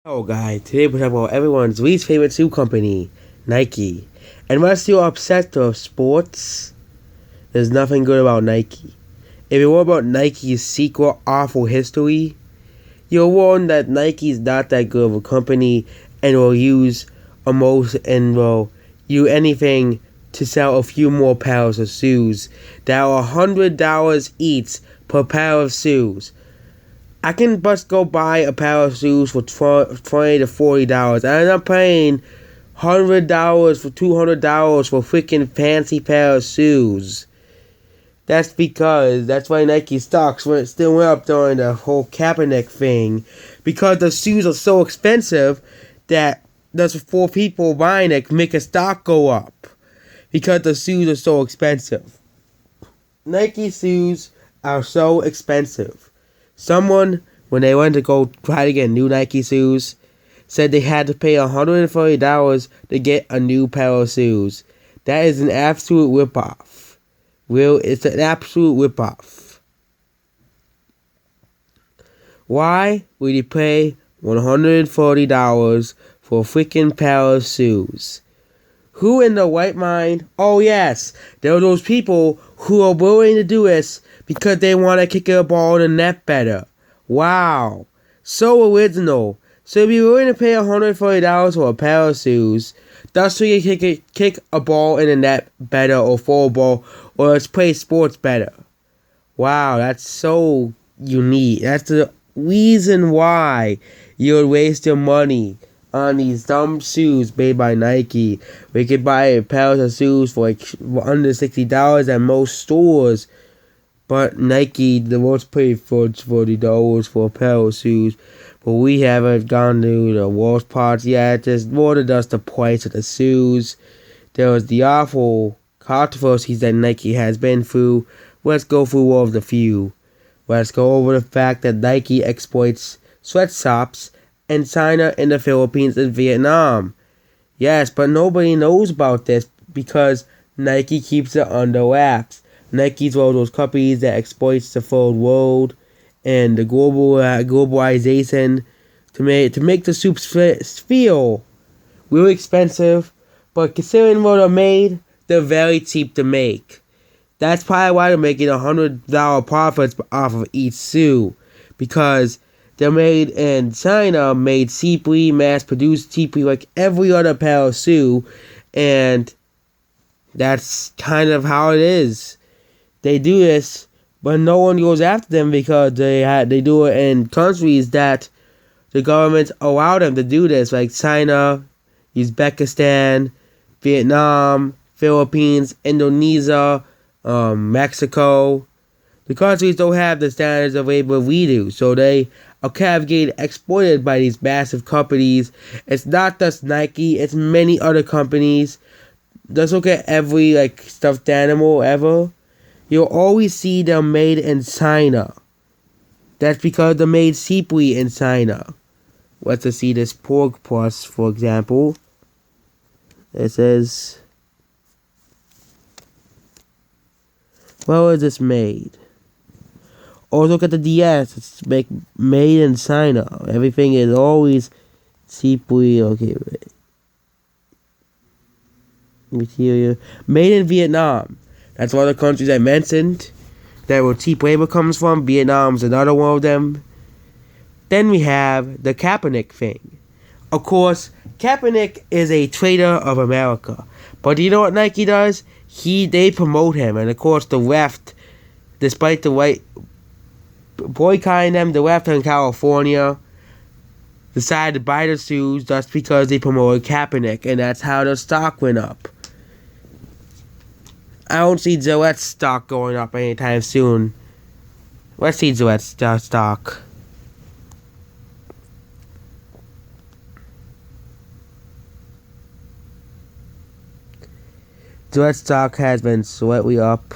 Hello guys, today we're talking about everyone's least favorite shoe company, Nike. Unless you're obsessed with sports, there's nothing good about Nike. If you want about Nike's secret awful history, you'll learn that Nike's not that good of a company and will use will use anything to sell a few more pairs of shoes that are $100 each per pair of shoes. I can just go buy a pair of shoes for $20 to $40, and I'm not paying $100 for $200 for freaking fancy pair of shoes. That's why Nike stocks still went up during the whole Kaepernick thing, because the shoes are so expensive that there's for people buying it make a stock go up, because the shoes are so expensive. Nike shoes are so expensive. Someone, when they went to go try to get new Nike shoes, said they had to pay $140 to get a new pair of shoes. That is an absolute ripoff. It's an absolute ripoff. Why would you pay $140 for a freaking pair of shoes? Who in the right mind? Oh yes, there are those people who are willing to do this because they want to kick a ball in the net better. Wow, so original. So if you're willing to pay $140 for a pair of shoes, that's so you can kick a ball in the net better, or throw a ball, or let's play sports better. Wow, that's so unique. That's the reason why you would waste your money on these dumb shoes made by Nike. We could buy a pair of shoes for like under $60 at most stores, but Nike, the most paid for $40 for a pair of shoes. But we haven't gone to the worst parts yet. Just more than just the price of the shoes. There was the awful controversies that Nike has been through. Let's go through all of the few. Let's go over the fact that Nike exploits sweatshops in China, in the Philippines, and Vietnam. Yes, but nobody knows about this because Nike keeps it under wraps. Nike's one of those companies that exploits the third world and the globalization to make the soups feel really expensive, but considering where they're made, they're very cheap to make. That's probably why they're making $100 profits off of each shoe, because they're made in China, made cheaply, mass-produced cheaply, like every other pair of shoe, and that's kind of how it is. They do this, but no one goes after them because they do it in countries that the governments allow them to do this, like China, Uzbekistan, Vietnam, Philippines, Indonesia, Mexico. The countries don't have the standards of labor we do, so they are kind of getting exploited by these massive companies. It's not just Nike, it's many other companies. Just look at every stuffed animal ever. You'll always see them made in China. That's because they're made cheaply in China. Let's just see this pork plus, for example. It says, where is this made? Or look at the DS. It's made in China. Everything is always cheaply. Okay, wait. Material made in Vietnam. That's one of the countries I mentioned that where cheap labor comes from. Vietnam's another one of them. Then we have the Kaepernick thing. Of course, Kaepernick is a traitor of America. But you know what Nike does? They promote him. And of course the left, despite the right boycotting them, the left in California decided to buy the shoes just because they promoted Kaepernick. And that's how the stock went up. I don't see Gillette's stock going up anytime soon. Let's see Gillette's stock. Gillette's stock has been slightly up.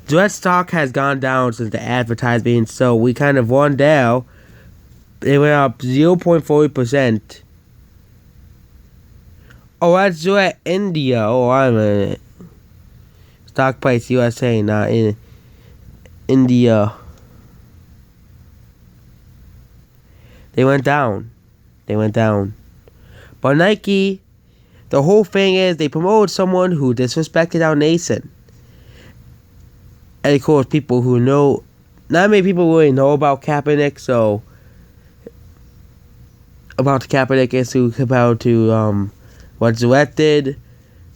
Gillette's stock has gone down since the advertisement, so we kind of won down. It went up 0.40%. Oh, that's Gillette India. Oh, wait a minute. Stock price USA, not in India. They went down. They went down. But Nike, the whole thing is they promoted someone who disrespected our nation. And of course, people who know, not many people really know about Kaepernick, so about the Kaepernick issue compared to what Gillette did.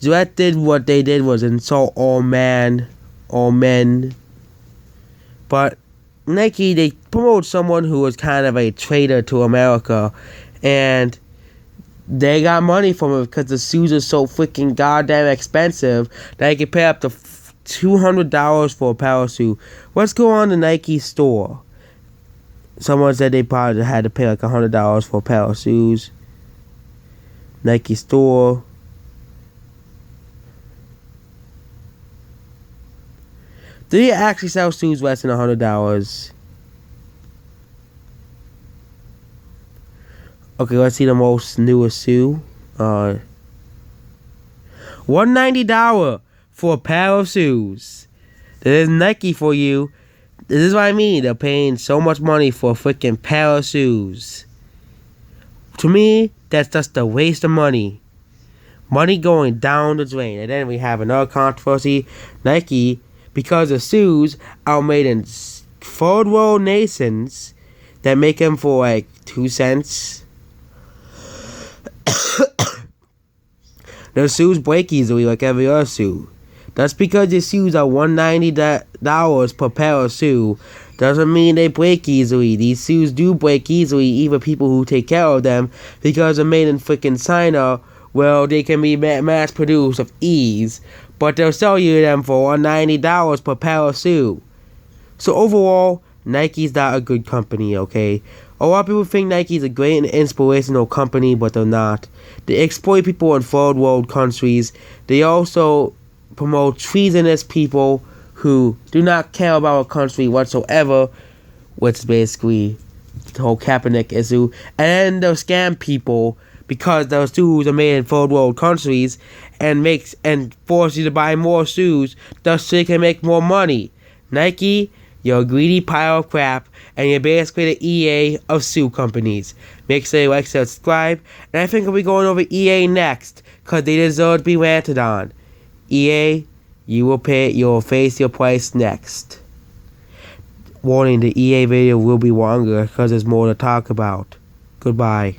Gillette did, what they did was insult all men. But Nike, they promoted someone who was kind of a traitor to America, and they got money from it because the shoes are so freaking goddamn expensive that they could pay up to $200 for a pair of shoes. Let's go on the Nike store. Someone said they probably had to pay like $100 for a pair of shoes. Nike store. Do you actually sell shoes less than $100? Okay, let's see the most newest shoe. $190 for a pair of shoes. That is Nike for you. This is what I mean. They're paying so much money for a freaking pair of shoes. To me, that's just a waste of money. Money going down the drain. And then we have another controversy. Nike, because the shoes are made in third world nations that make them for like 2 cents. The shoes break easily like every other shoe. That's because the shoes are $190 per pair of shoe. Doesn't mean they break easily. These shoes do break easily, even people who take care of them, because they're made in freaking China. Well, they can be mass produced with ease, but they'll sell you them for $190 per pair of shoe. So overall, Nike's not a good company, okay? A lot of people think Nike's a great and inspirational company, but they're not. They exploit people in third world countries. They also promote treasonous people who do not care about a country whatsoever, which is basically the whole Kaepernick issue. And they'll scam people because those shoes are made in third world countries and force you to buy more shoes thus so they can make more money. Nike, you're a greedy pile of crap, and you're basically the EA of shoe companies. Make sure you like, subscribe, and I think I'll be going over EA next, because they deserve to be ranted on. EA, you'll face your price next. Warning, the EA video will be longer, because there's more to talk about. Goodbye.